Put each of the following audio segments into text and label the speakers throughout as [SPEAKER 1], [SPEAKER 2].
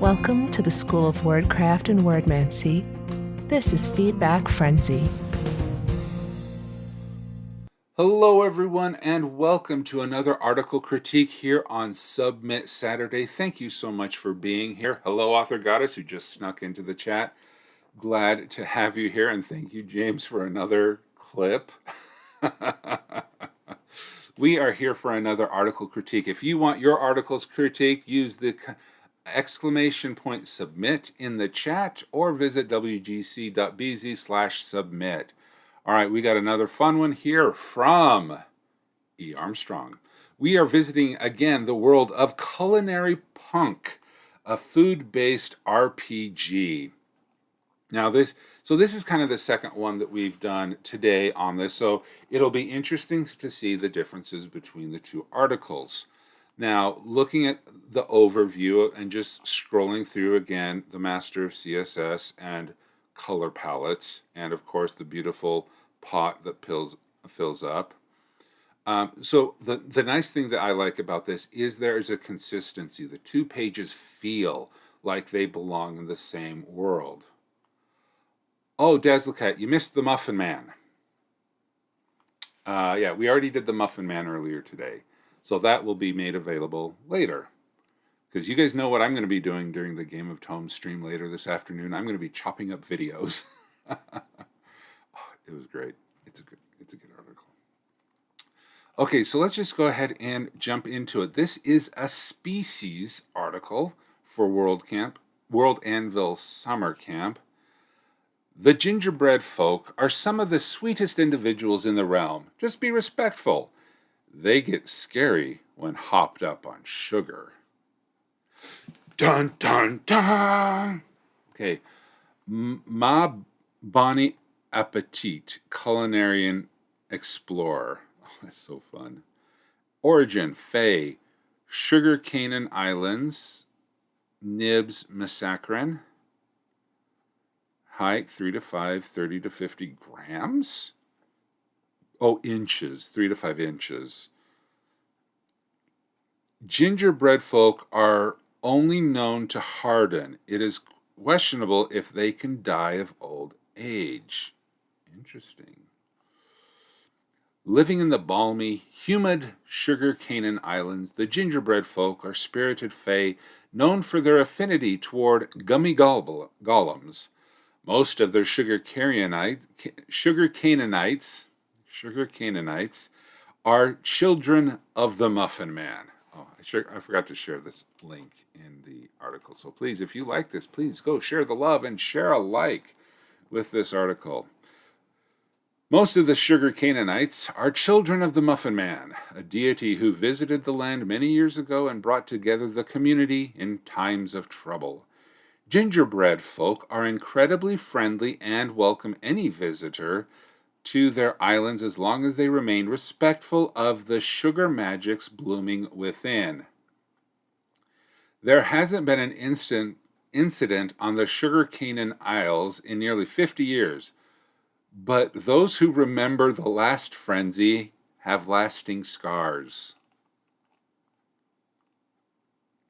[SPEAKER 1] Welcome to the School of Wordcraft and Worldmancy. This is Feedback Frenzy.
[SPEAKER 2] Hello everyone, and welcome to another article critique here on Submit Saturday. Thank you so much for being here. Hello Author Goddess, who just snuck into the chat. Glad to have you here, and thank you James for another clip. We are here for another article critique. If you want your articles critiqued, use the exclamation point submit in the chat or visit wgc.bz/submit. All right, we got another fun one here from E. Armstrong. We are visiting again the world of Culinary Punk, a food-based RPG. Now this is kind of the second one that we've done today on this, so it'll be interesting to see the differences between the two articles. Now, looking at the overview and just scrolling through again, the Master of CSS and color palettes, and of course the beautiful pot that fills up. So the nice thing that I like about this is there is a consistency. The two pages feel like they belong in the same world. Oh, Dazzlecat, you missed the Muffin Man. Yeah, we already did the Muffin Man earlier today. So that will be made available later. Because you guys know what I'm going to be doing during the Game of Tomes stream later this afternoon. I'm going to be chopping up videos. Oh, it was great. It's a good article. Okay, so let's just go ahead and jump into it. This is a species article for World Anvil Summer Camp. The Gingerbreadfolk are some of the sweetest individuals in the realm. Just be respectful. They get scary when hopped up on sugar. Dun, dun, dun! Okay. Ma Bonnie Appetit, Culinarian Explorer. Oh, that's so fun. Origin, Fae, Sugar Canaan Islands, Nibs Massacren. Height, 3 to 5, 30 to 50 grams. Oh, inches, 3 to 5 inches. Gingerbreadfolk are only known to harden. It is questionable if they can die of old age. Interesting. Living in the balmy, humid Sugar Canaan Islands, the Gingerbreadfolk are spirited fae known for their affinity toward gummy golems. Most of their sugar Canaanites are children of the Muffin Man. Oh, I forgot to share this link in the article. So please, if you like this, please go share the love and share a like with this article. Most of the Sugar Canaanites are children of the Muffin Man, a deity who visited the land many years ago and brought together the community in times of trouble. Gingerbread folk are incredibly friendly and welcome any visitor to their islands as long as they remain respectful of the sugar magics blooming within. There hasn't been an incident on the Sugar Canaan Isles in nearly 50 years, but those who remember the last frenzy have lasting scars.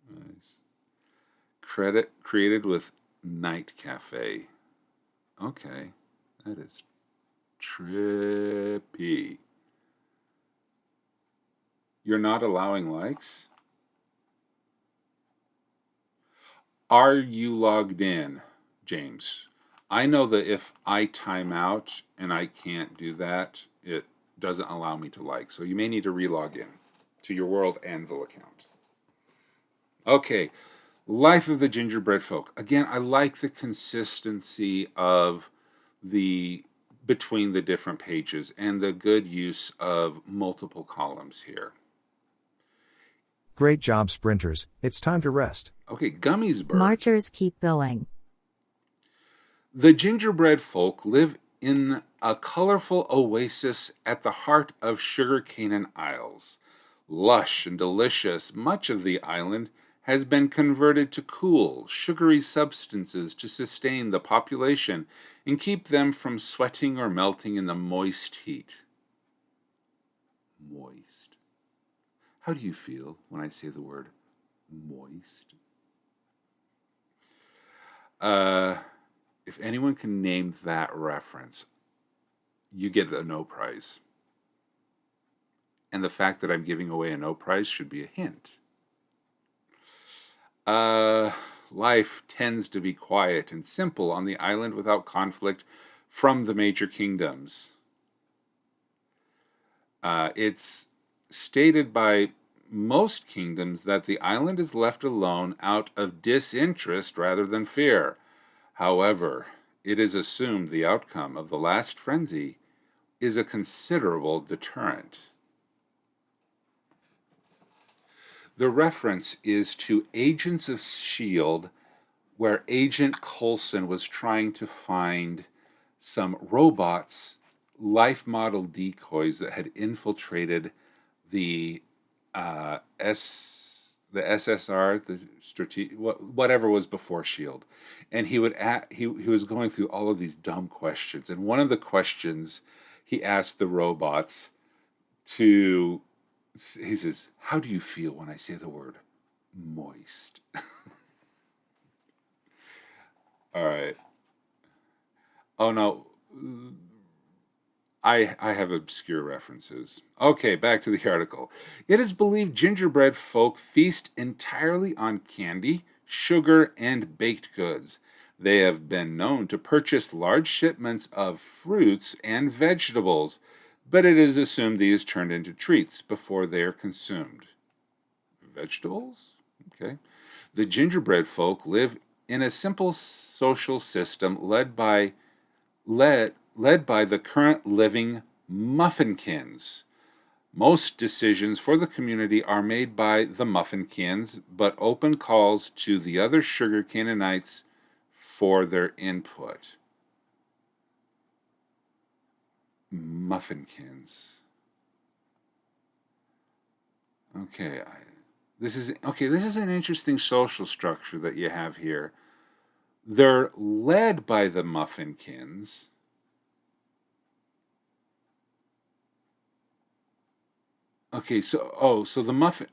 [SPEAKER 2] Nice. Created with Night Cafe. Okay, that is trippy. You're not allowing likes? Are you logged in, James? I know that if I time out and I can't do that, it doesn't allow me to like. So you may need to relog in to your World Anvil account. Okay, Life of the Gingerbreadfolk. Again, I like the consistency of between the different pages and the good use of multiple columns here.
[SPEAKER 3] Great job, sprinters. It's time to rest.
[SPEAKER 2] Okay, Gummiesburg.
[SPEAKER 4] Marchers keep going.
[SPEAKER 2] The Gingerbreadfolk live in a colorful oasis at the heart of Sugar Canaan Isles. Lush and delicious, much of the island has been converted to cool, sugary substances to sustain the population and keep them from sweating or melting in the moist heat. Moist. How do you feel when I say the word moist? Uh, if anyone can name that reference, you get a no prize. And the fact that I'm giving away a no prize should be a hint. Life tends to be quiet and simple on the island without conflict from the major kingdoms. It's stated by most kingdoms that the island is left alone out of disinterest rather than fear. However, it is assumed the outcome of the last frenzy is a considerable deterrent. The reference is to Agents of S.H.I.E.L.D., where Agent Coulson was trying to find some robots, life model decoys that had infiltrated the the SSR, whatever was before Shield, and he was going through all of these dumb questions, and one of the questions he asked the robots to, he says, "How do you feel when I say the word moist?" All right. Oh no. I have obscure references. Okay, back to the article. It is believed gingerbread folk feast entirely on candy, sugar, and baked goods. They have been known to purchase large shipments of fruits and vegetables, but it is assumed these turned into treats before they are consumed. Vegetables? Okay. The gingerbread folk live in a simple social system led by the current living Muffinkins. Most decisions for the community are made by the Muffinkins, but open calls to the other sugar Canaanites for their input. Muffinkins. Okay, this is an interesting social structure that you have here. They're led by the Muffinkins. Okay, so the muffin.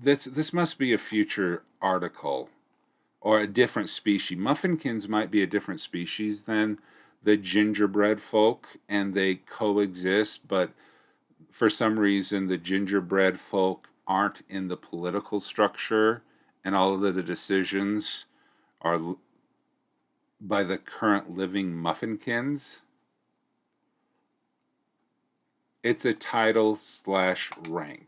[SPEAKER 2] This must be a future article or a different species. Muffinkins might be a different species than the gingerbread folk, and they coexist. But for some reason, the gingerbread folk aren't in the political structure, and all of the decisions are by the current living Muffinkins. It's a title / rank.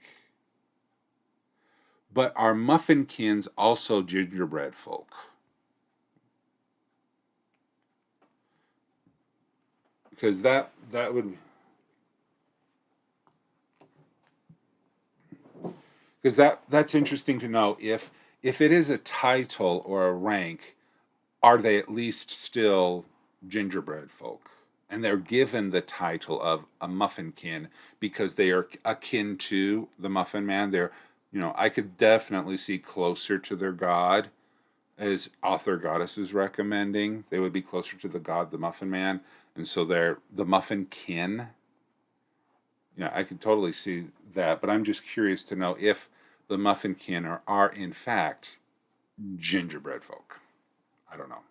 [SPEAKER 2] But are Muffinkins also gingerbread folk? Because that would, because that's interesting to know. If it is a title or a rank, are they at least still gingerbread folk? And they're given the title of a muffinkin because they are akin to the Muffin Man. I could definitely see closer to their god, as author goddess is recommending. They would be closer to the god, the Muffin Man, and so they're the Muffinkin. Yeah, I could totally see that, but I'm just curious to know if the Muffinkin are in fact gingerbread folk. I don't know.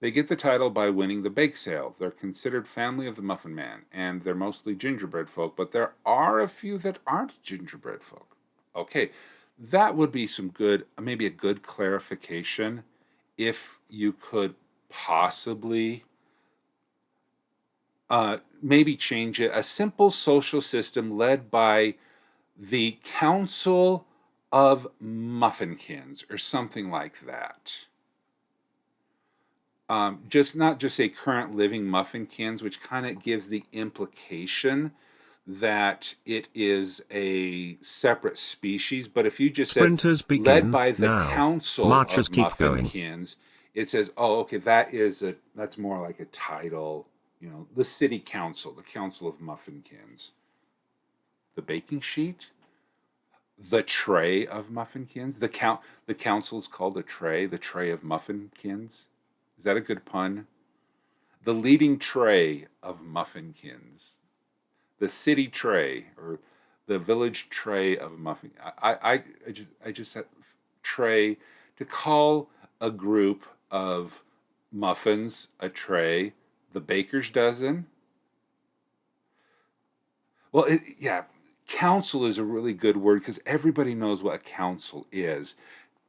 [SPEAKER 2] They get the title by winning the bake sale. They're considered family of the Muffin Man, and they're mostly gingerbread folk, but there are a few that aren't gingerbread folk. Okay, that would be maybe a good clarification if you could possibly maybe change it. A simple social system led by the Council of Muffinkins or something like that. Not just say current living Muffinkins, which kind of gives the implication that it is a separate species. But if you just said led by the Council of Muffinkins, it says, oh, okay, that's more like a title. The City Council, the Council of Muffinkins. The baking sheet, the tray of Muffinkins. The council's called the tray of Muffinkins. Is that a good pun? The leading tray of Muffinkins. The city tray or the village tray of Muffin. I just said tray to call a group of muffins, a tray, the baker's dozen. Well, council is a really good word because everybody knows what a council is.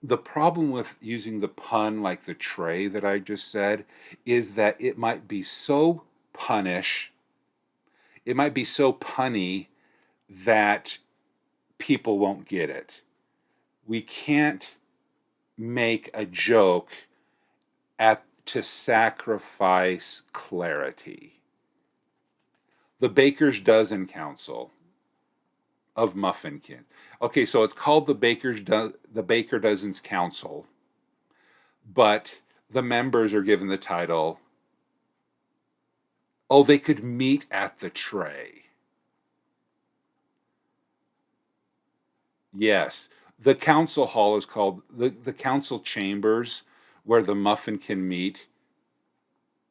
[SPEAKER 2] The problem with using the pun like the tray that I just said is that it might be so punny that people won't get it. We can't make a joke to sacrifice clarity. The Baker's Dozen Council of Muffinkin. Okay, so it's called the Baker Dozen's Council, but the members are given the title, they could meet at the tray. Yes, the council hall is called the council chambers, where the Muffinkin meet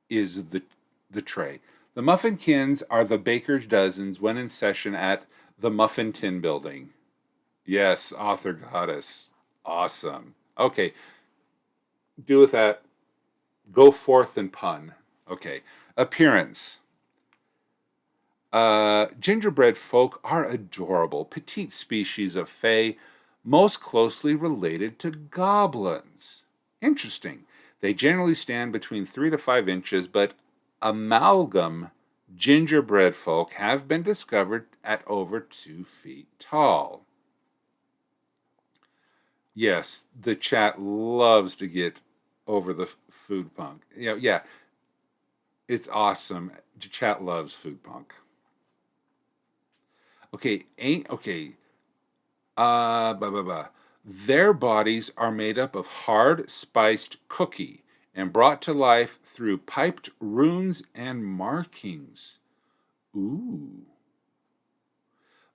[SPEAKER 2] is the tray. The Muffinkins are the Baker's Dozens when in session at the Muffin Tin Building. Yes, author goddess. Awesome. Okay, do with that. Go forth and pun. Okay, appearance. Gingerbread folk are adorable, petite species of fae, most closely related to goblins. Interesting. They generally stand between 3 to 5 inches, but amalgam gingerbread folk have been discovered at over 2 feet tall. Yes, the chat loves to get over the food punk. Yeah, it's awesome. The chat loves food punk. Okay, Their bodies are made up of hard, spiced cookie and brought to life through piped runes and markings. Ooh.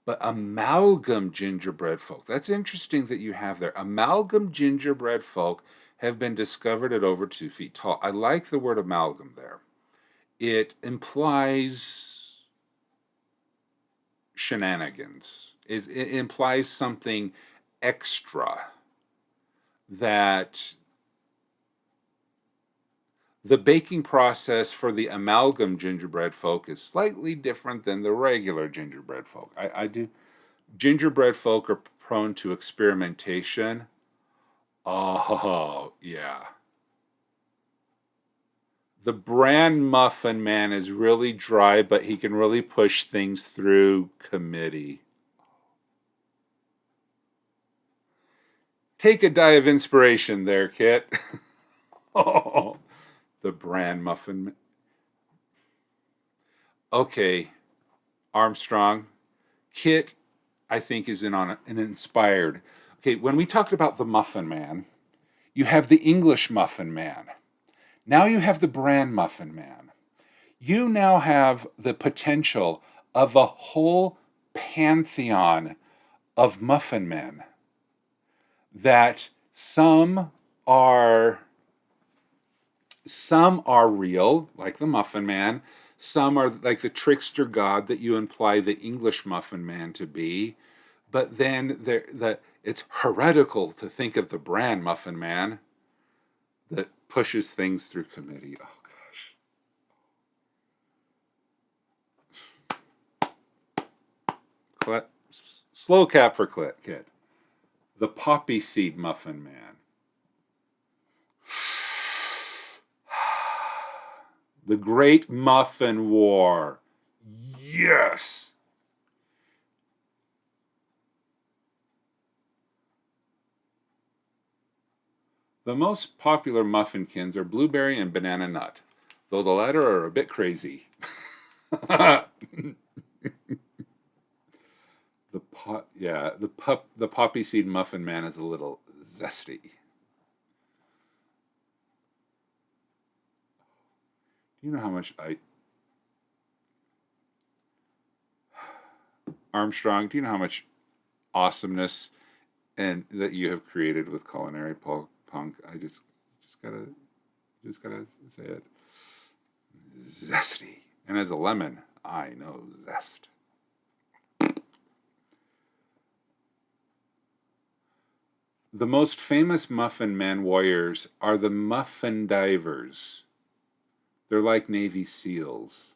[SPEAKER 2] But amalgam gingerbread folk, that's interesting that you have there. Amalgam gingerbread folk have been discovered at over 2 feet tall. I like the word amalgam there. It implies shenanigans. It implies something extra, that the baking process for the amalgam gingerbread folk is slightly different than the regular gingerbread folk. Gingerbread folk are prone to experimentation. Oh, yeah. The bran muffin man is really dry, but he can really push things through committee. Take a dive of inspiration there, Kit. Oh, the bran muffin. Okay, Armstrong. Kit, I think, is in on an inspired. Okay, when we talked about the muffin man, you have the English muffin man. Now you have the bran muffin man. You now have the potential of a whole pantheon of muffin men, that some are real, like the Muffin Man. Some are like the trickster god that you imply the English Muffin Man to be. But then it's heretical to think of the Bran Muffin Man that pushes things through committee. Oh, gosh. Slow cap for Kit. The Poppy Seed Muffin Man. The Great Muffin War. Yes! The most popular muffinkins are blueberry and banana nut, though the latter are a bit crazy. The poppy seed muffin man is a little zesty. You know how much Armstrong, do you know how much awesomeness and that you have created with culinary punk? I just gotta say it. Zesty. And as a lemon, I know zest. The most famous Muffin Man warriors are the Muffin Divers. They're like Navy SEALs.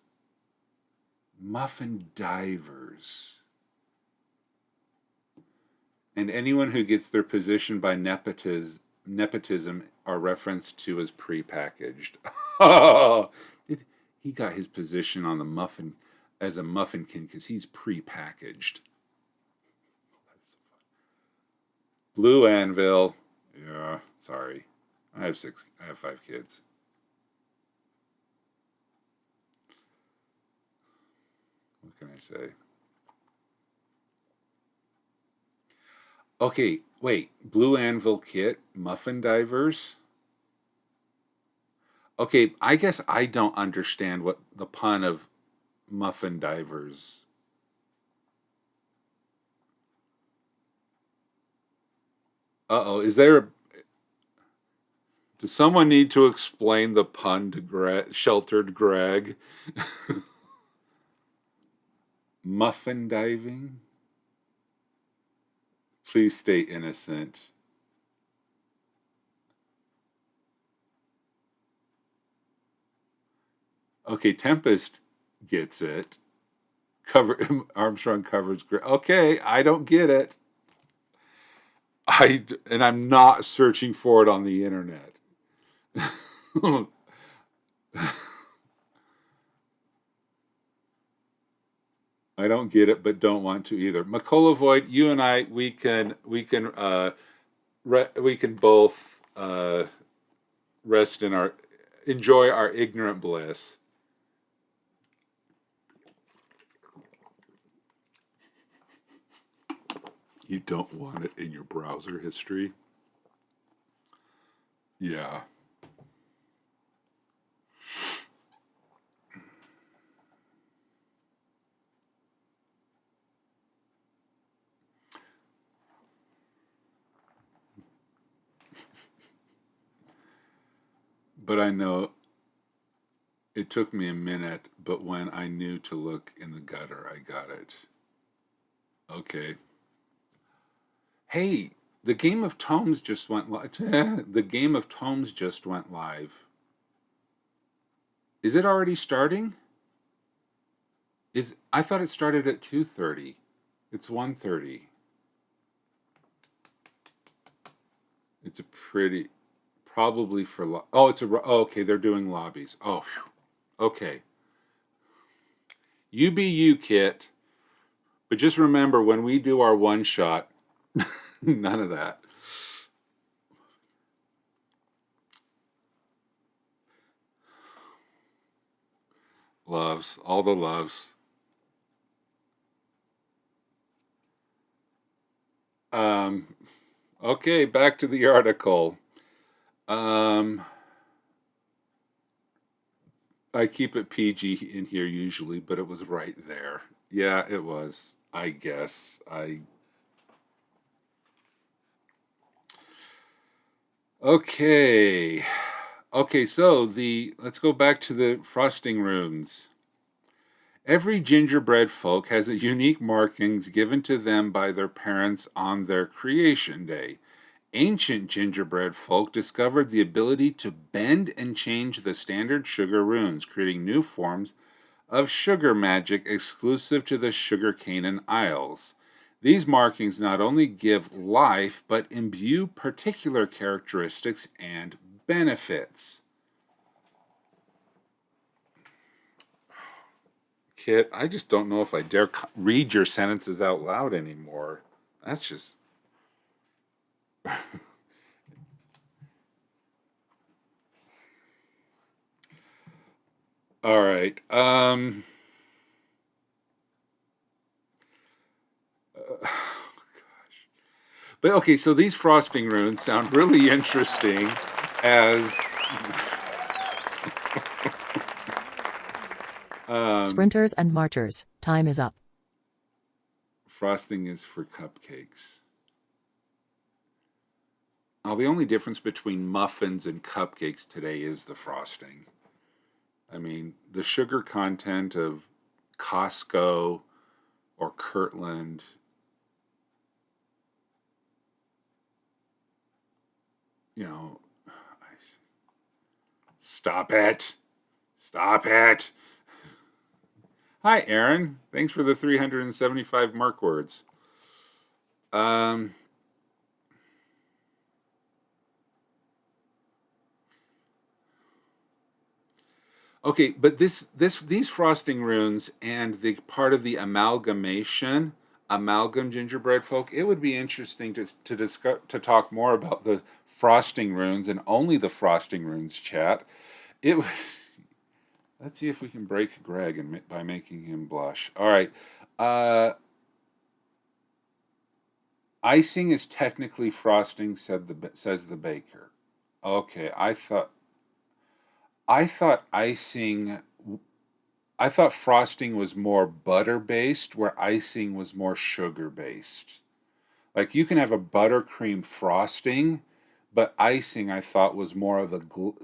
[SPEAKER 2] Muffin Divers. And anyone who gets their position by nepotism are referenced to as prepackaged. Oh, he got his position on the muffin as a muffinkin because he's prepackaged. Blue Anvil. Yeah, sorry. I have 5 kids. What can I say? Okay, wait. Blue Anvil Kit, Muffin Divers. Okay, I guess I don't understand what the pun of Muffin Divers. Uh-oh, is there a... Does someone need to explain the pun to Sheltered Greg? Muffin diving? Please stay innocent. Okay, Tempest gets it. Armstrong covers Greg. Okay, I don't get it. And I'm not searching for it on the internet. I don't get it, but don't want to either. McCullovoid, you and I, we can both rest in enjoy our ignorant bliss. You don't want it in your browser history? Yeah. But I know it took me a minute, but when I knew to look in the gutter, I got it. Okay. Hey, the Game of Tomes just went live. The Game of Tomes just went live. Is it already starting? I thought it started at 2:30. It's 1:30. It's a pretty, probably for, okay, they're doing lobbies. Oh, okay. You be you, Kit. But just remember, when we do our one shot, none of that. Loves, all the loves. Okay, back to the article. I keep it PG in here usually, but it was right there. Yeah, it was. I guess. Okay. Okay, so let's go back to the frosting runes. Every gingerbread folk has a unique markings given to them by their parents on their creation day. Ancient gingerbread folk discovered the ability to bend and change the standard sugar runes, creating new forms of sugar magic exclusive to the sugarcane isles. These markings not only give life, but imbue particular characteristics and benefits. Kit, I just don't know if I dare read your sentences out loud anymore. That's just... All right. Gosh. But okay, so these frosting runes sound really interesting as
[SPEAKER 4] Sprinters and marchers, time is up.
[SPEAKER 2] Frosting is for cupcakes. Now, the only difference between muffins and cupcakes today is the frosting. I mean, the sugar content of Costco or Kirtland you know, stop it. Stop it. Hi, Aaron. Thanks for the 375 mark words. Okay, but these frosting runes and the part of the amalgam gingerbread folk, it would be interesting to discuss, to talk more about the frosting runes and only the frosting runes chat. It let's see if we can break Greg by making him blush. All right. Icing is technically frosting, says the baker. Okay, I thought frosting was more butter based, where icing was more sugar based. Like you can have a buttercream frosting, but icing I thought was more of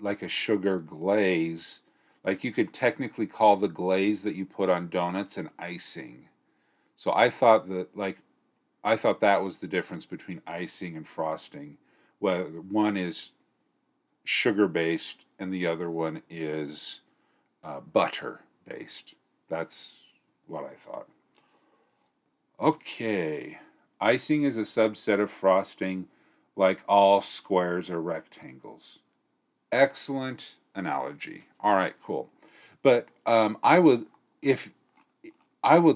[SPEAKER 2] like a sugar glaze. Like you could technically call the glaze that you put on donuts an icing. So I thought that was the difference between icing and frosting. Whether one is sugar based and the other one is butter based. That's what I thought. Okay. Icing is a subset of frosting, like all squares or rectangles. Excellent analogy. All right, cool. But I would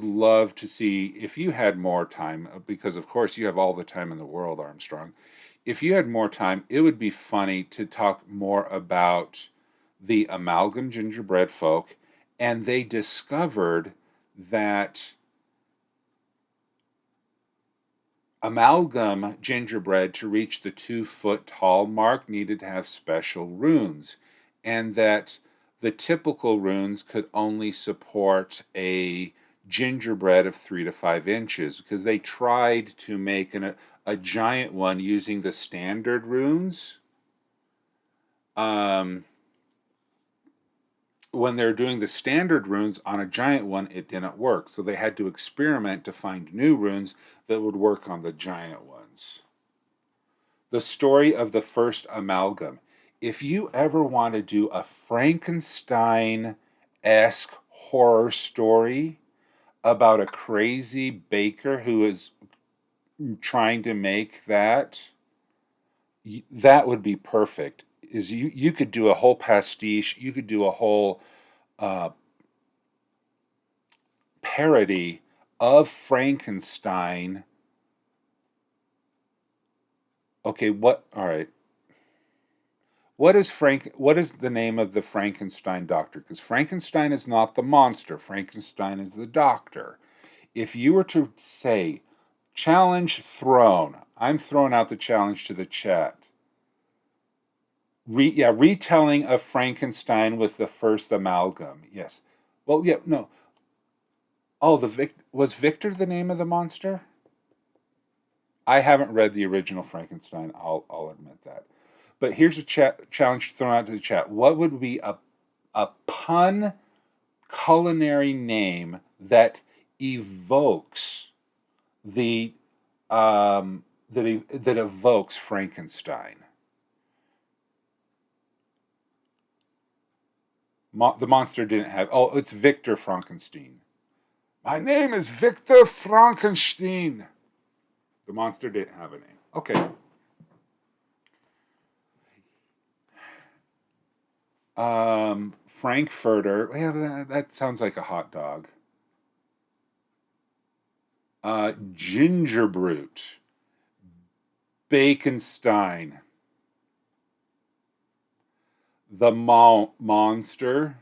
[SPEAKER 2] love to see, if you had more time, because of course you have all the time in the world, Armstrong. If you had more time, it would be funny to talk more about the amalgam gingerbread folk, and they discovered that amalgam gingerbread, to reach the 2-foot tall mark, needed to have special runes, and that the typical runes could only support a gingerbread of 3 to 5 inches, because they tried to make a giant one using the standard runes. When they're doing the standard runes on a giant one, it didn't work. So they had to experiment to find new runes that would work on the giant ones. The story of the first amalgam. If you ever want to do a Frankenstein-esque horror story about a crazy baker who is trying to make that would be perfect. Is you could do a whole pastiche, you could do a whole parody of Frankenstein. Okay, all right. What is the name of the Frankenstein doctor? Because Frankenstein is not the monster. Frankenstein is the doctor. If you were to say, challenge thrown, I'm throwing out the challenge to the chat. Retelling of Frankenstein with the first amalgam. Yes. Well, yeah, no. Oh, was Victor the name of the monster? I haven't read the original Frankenstein. I'll admit that. But here's a challenge thrown out to the chat. What would be a pun culinary name that evokes that evokes Frankenstein? The monster didn't have... Oh, it's Victor Frankenstein. My name is Victor Frankenstein. The monster didn't have a name. Okay. Frankfurter. Yeah, that sounds like a hot dog. Gingerbrute. Baconstein. The monster.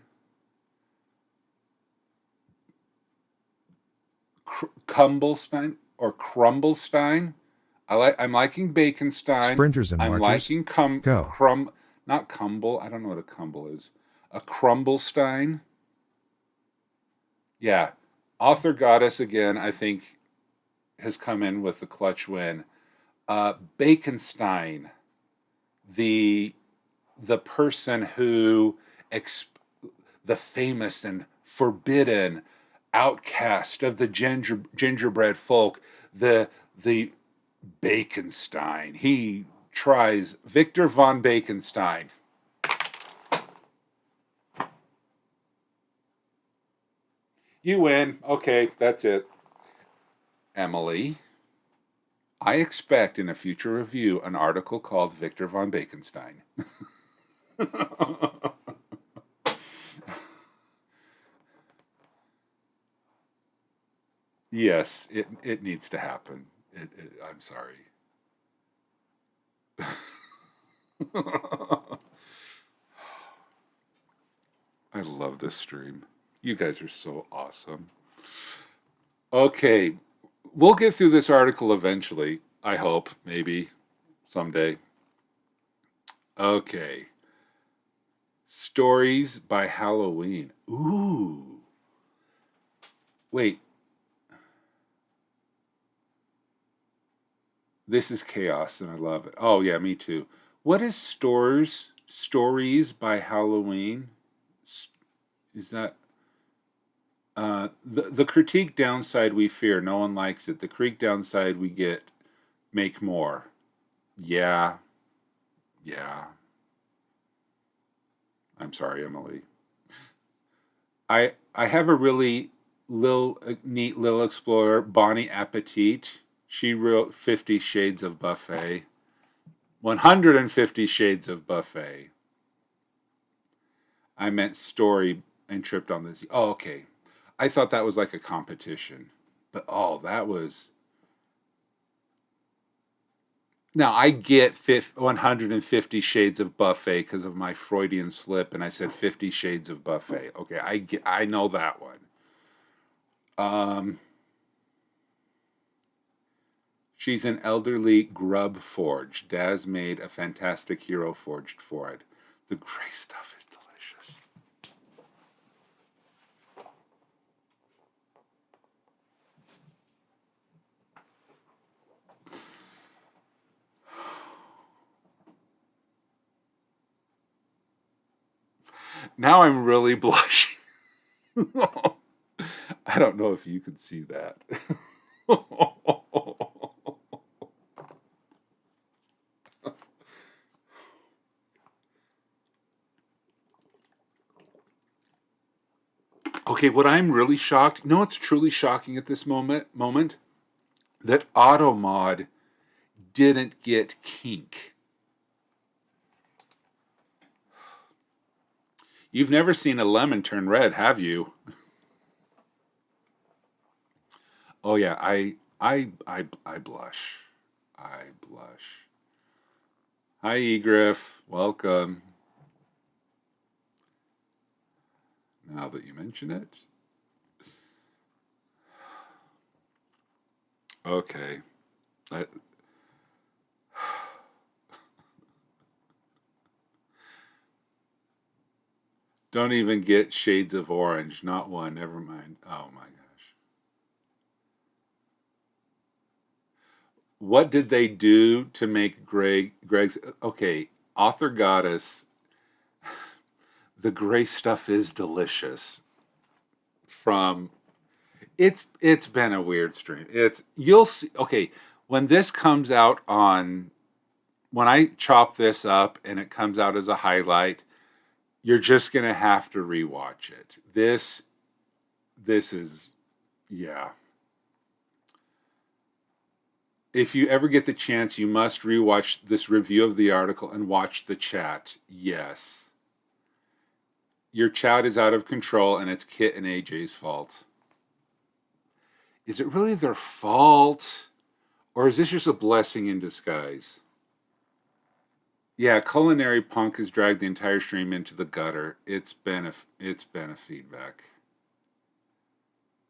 [SPEAKER 2] Cumblestein or Crumblestein. I'm liking Baconstein.
[SPEAKER 3] Sprinters and
[SPEAKER 2] I'm
[SPEAKER 3] marchers.
[SPEAKER 2] liking
[SPEAKER 3] Go.
[SPEAKER 2] Not Cumble. I don't know what a Cumble is. A Crumblestein. Yeah. Author Goddess again, I think, has come in with the clutch win. Baconstein. The person who the famous and forbidden outcast of the gingerbread folk, the Baconstein. He tries Victor von Bakenstein. You win. Okay, that's it. Emily, I expect in a future review an article called Victor von Bakenstein. Yes, it needs to happen. I'm sorry. I love this stream. You guys are so awesome. Okay, we'll get through this article eventually. I hope, maybe, someday. Okay. Stories by Halloween. Ooh. Wait. This is chaos and I love it. Oh, yeah, me too. What is Stories by Halloween? Is that... the critique downside we fear. No one likes it. The critique downside we get. Make more. Yeah. Yeah. I'm sorry, Emily. I have a really neat little explorer, Bonnie Appetit. She wrote 50 Shades of Buffet. 150 Shades of Buffet. I meant story and tripped on this. Oh, okay. I thought that was like a competition. But that was... Now, I get 150 Shades of Buffet because of my Freudian slip, and I said 50 Shades of Buffet. Okay, I know that one. She's an elderly grub forge. Daz made a fantastic hero forged for it. The gray stuff is delicious. Now I'm really blushing. I don't know if you could see that. Okay, what I'm really shocked, what's truly shocking at this moment? That Automod didn't get kink. You've never seen a lemon turn red, have you? Oh yeah, I blush. I blush. Hi, Egriff. Welcome. Now that you mention it. Okay. Don't even get shades of orange. Not one. Never mind. Oh my gosh. What did they do to make Greg's... Okay, Author Goddess... The gray stuff is delicious. It's been a weird stream. You'll see. Okay, when this comes out when I chop this up and it comes out as a highlight, you're just gonna have to rewatch it. This is, yeah. If you ever get the chance, you must rewatch this review of the article and watch the chat. Yes. Your chat is out of control, and it's Kit and AJ's fault. Is it really their fault? Or is this just a blessing in disguise? Yeah, Culinary Punk has dragged the entire stream into the gutter. It's been a feedback.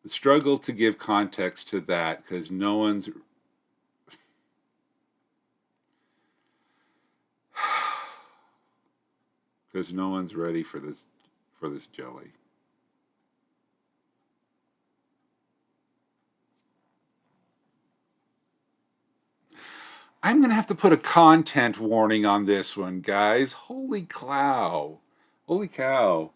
[SPEAKER 2] The struggle to give context to that, because no one's... Because no one's ready for this jelly. I'm going to have to put a content warning on this one, guys. Holy cow. Holy cow.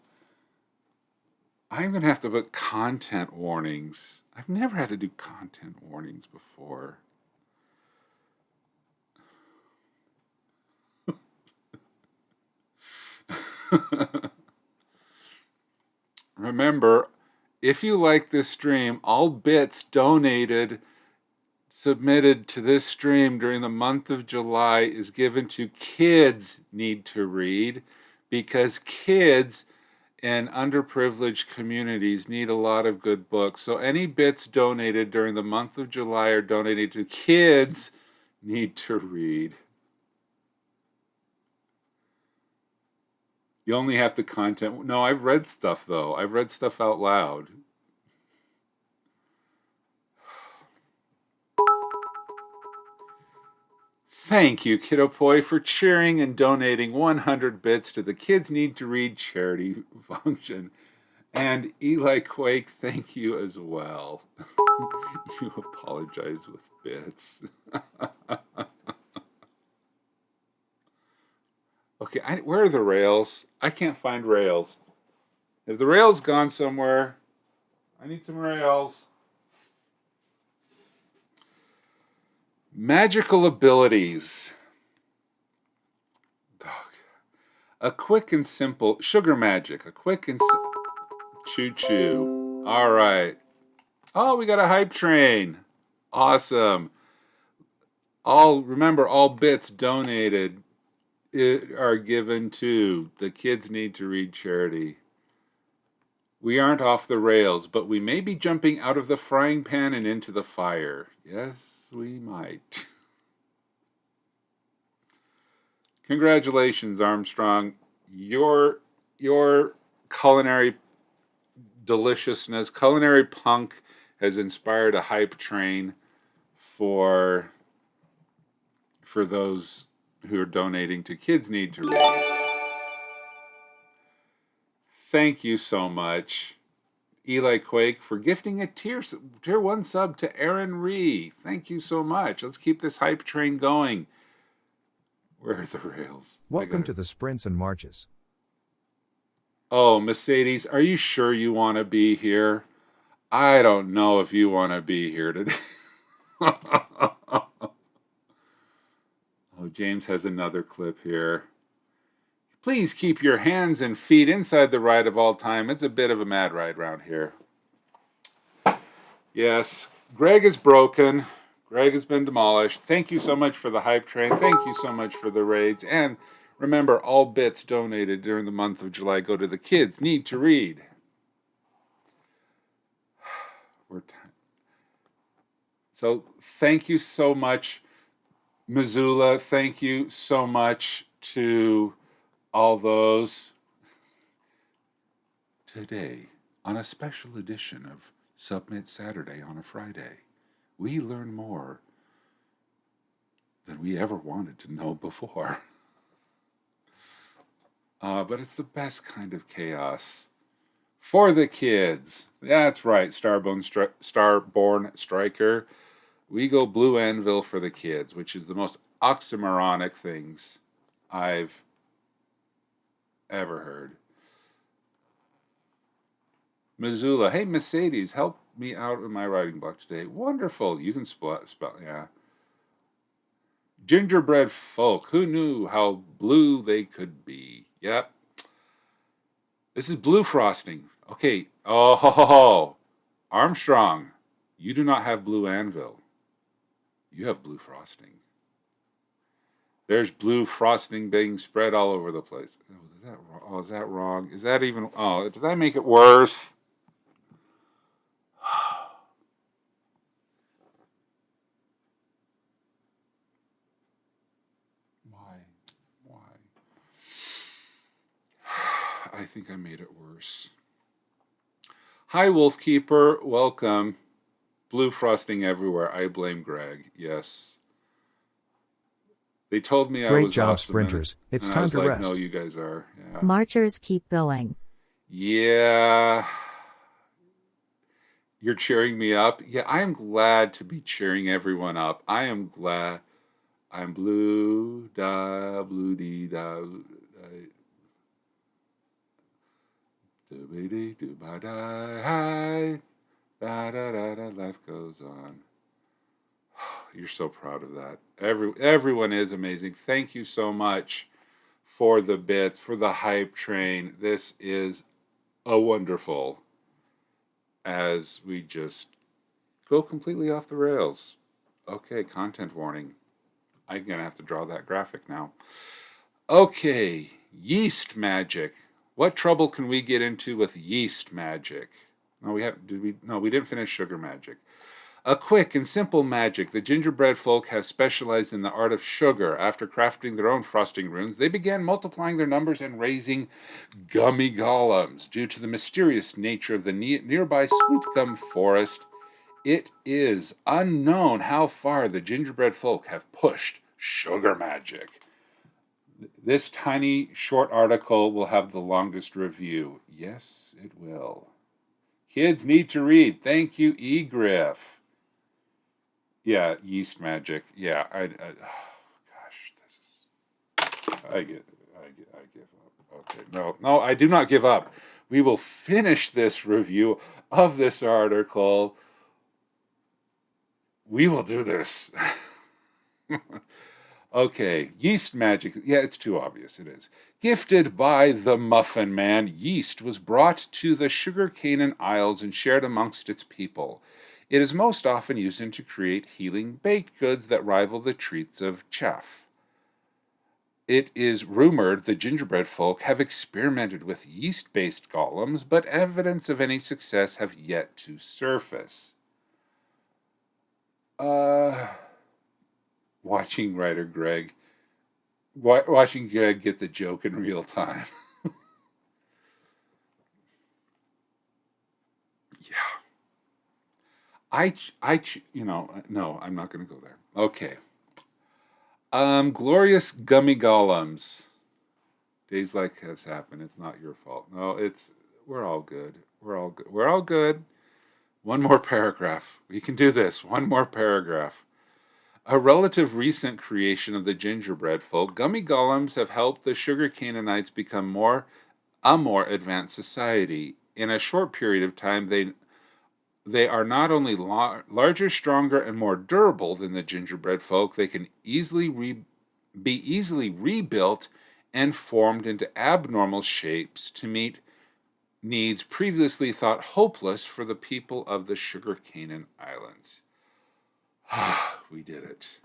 [SPEAKER 2] I'm going to have to put content warnings. I've never had to do content warnings before. Remember, if you like this stream, all bits submitted to this stream during the month of July is given to Kids Need to Read, because kids in underprivileged communities need a lot of good books. So any bits donated during the month of July are donated to Kids Need to Read. You only have the content. No, I've read stuff, though. I've read stuff out loud. Thank you, Kiddo Poi, for cheering and donating 100 bits to the Kids Need to Read charity function. And Eli Quake, thank you as well. You apologize with bits. Okay, where are the rails? I can't find rails. Have the rails gone somewhere? I need some rails. Magical abilities. A quick and simple sugar magic. A quick and choo-choo. All right. Oh, we got a hype train. Awesome. Remember, all bits donated are given to the Kids Need to Read charity. We aren't off the rails, but we may be jumping out of the frying pan and into the fire. Yes, we might. Congratulations, Armstrong. Your culinary deliciousness, culinary punk has inspired a hype train for those who are donating to Kids Need to Read. Thank you so much, Eli Quake, for gifting a tier 1 sub to Aaron Ree. Thank you so much. Let's keep this hype train going. Where are the rails?
[SPEAKER 3] Welcome to the sprints and marches.
[SPEAKER 2] Oh, Mercedes, are you sure you want to be here? I don't know if you want to be here today. Oh, James has another clip here. Please keep your hands and feet inside the ride of all time. It's a bit of a mad ride around here. Yes, Greg is broken. Greg has been demolished. Thank you so much for the hype train. Thank you so much for the raids. And remember, all bits donated during the month of July go to the Kids Need to Read. So thank you so much, Missoula. Thank you so much to all those. Today, on a special edition of Submit Saturday on a Friday, we learn more than we ever wanted to know before. But it's the best kind of chaos for the kids. That's right, Starborn Striker. We go Blue Anvil for the kids, which is the most oxymoronic things I've ever heard. Missoula, hey Mercedes, help me out with my writing block today. Wonderful, you can spell, yeah. Gingerbreadfolk, who knew how blue they could be? Yep. This is blue frosting. Okay, oh, Armstrong, you do not have blue anvil. You have blue frosting. There's blue frosting being spread all over the place. Oh, is that wrong? Oh, is that wrong? Is that even... Oh, did I make it worse? Why? I think I made it worse. Hi, Wolfkeeper. Welcome. Blue frosting everywhere. I blame Greg. Yes. They told me I was
[SPEAKER 3] Great job,
[SPEAKER 2] awesome,
[SPEAKER 3] sprinters. It's
[SPEAKER 2] and
[SPEAKER 3] time
[SPEAKER 2] I was
[SPEAKER 3] to
[SPEAKER 2] like,
[SPEAKER 3] rest.
[SPEAKER 2] No, you guys are. Yeah.
[SPEAKER 4] Marchers keep going.
[SPEAKER 2] Yeah. You're cheering me up? Yeah, I am glad to be cheering everyone up. I am glad. I'm blue, da, blue, dee, da, do-be-dee, do-ba-da, hi, da-da-da-da, life goes on. You're so proud of that. Everyone is amazing. Thank you so much for the bits, for the hype train. This is a wonderful, as we just go completely off the rails. Okay, content warning. I'm going to have to draw that graphic now. Okay, yeast magic. What trouble can we get into with yeast magic? No, we didn't finish sugar magic. A quick and simple magic. The gingerbread folk have specialized in the art of sugar. After crafting their own frosting runes, they began multiplying their numbers and raising gummy golems. Due to the mysterious nature of the nearby sweet gum forest, it is unknown how far the gingerbread folk have pushed sugar magic. This tiny short article will have the longest review. Yes, it will. Kids need to read. Thank you, E-Griff. Yeah, yeast magic. Yeah, oh, gosh, I give up. Okay, no, I do not give up. We will finish this review of this article. We will do this. Okay, yeast magic. Yeah, it's too obvious. It is. Gifted by the Muffin Man, yeast was brought to the sugarcane isles and shared amongst its people. It is most often used to create healing baked goods that rival the treats of chaff. It is rumored the gingerbread folk have experimented with yeast-based golems, but evidence of any success have yet to surface. Watching WriterGreg. Watching Greg get the joke in real time. Yeah. No, I'm not going to go there. Okay. Glorious gummy golems. Days like this happen. It's not your fault. No, we're all good. We're all good. One more paragraph. We can do this. One more paragraph. A relative recent creation of the gingerbread folk, gummy golems have helped the sugar Canaanites become a more advanced society. In a short period of time, they are not only larger, stronger, and more durable than the gingerbread folk, they can be easily rebuilt and formed into abnormal shapes to meet needs previously thought hopeless for the people of the sugar Canaan islands. We did it.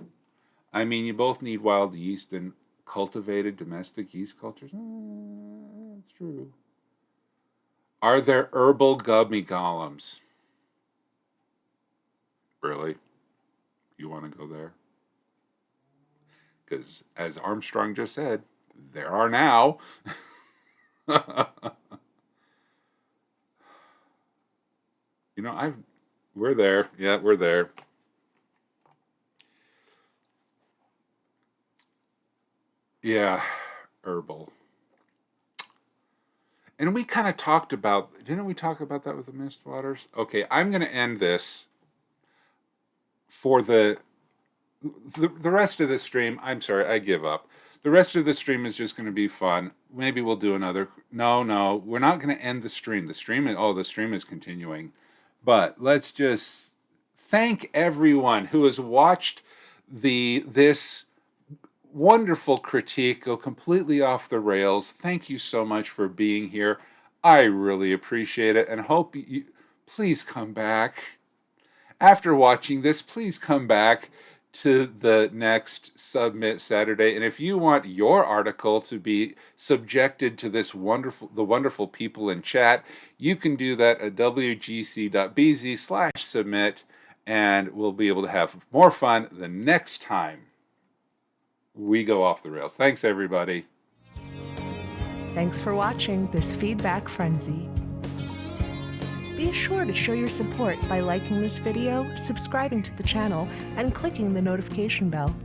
[SPEAKER 2] I mean, you both need wild yeast and cultivated domestic yeast cultures. That's true. Are there herbal gummy golems? Really? You want to go there? Because, as Armstrong just said, there are now. We're there. Yeah, we're there. Yeah, herbal. And we kind of talked about, didn't we talk about that with the mist waters? Okay, I'm going to end this for the rest of the stream. I'm sorry, I give up. The rest of the stream is just going to be fun. Maybe we'll do another. No, we're not going to end the stream. The stream is continuing. But let's just thank everyone who has watched this wonderful critique go completely off the rails. Thank you so much for being here. I really appreciate it and hope you please come back. After watching this, please come back to the next Submit Saturday. And if you want your article to be subjected to the wonderful people in chat, you can do that at wgc.bz/submit, and we'll be able to have more fun the next time we go off the rails. Thanks, everybody.
[SPEAKER 1] Thanks for watching this Feedback Frenzy. Be sure to show your support by liking this video, subscribing to the channel, and clicking the notification bell.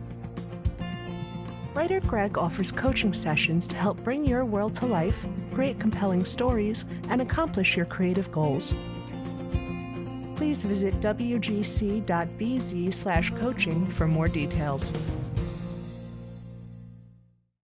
[SPEAKER 1] WriterGreg offers coaching sessions to help bring your world to life, create compelling stories, and accomplish your creative goals. Please visit wgc.bz/coaching for more details.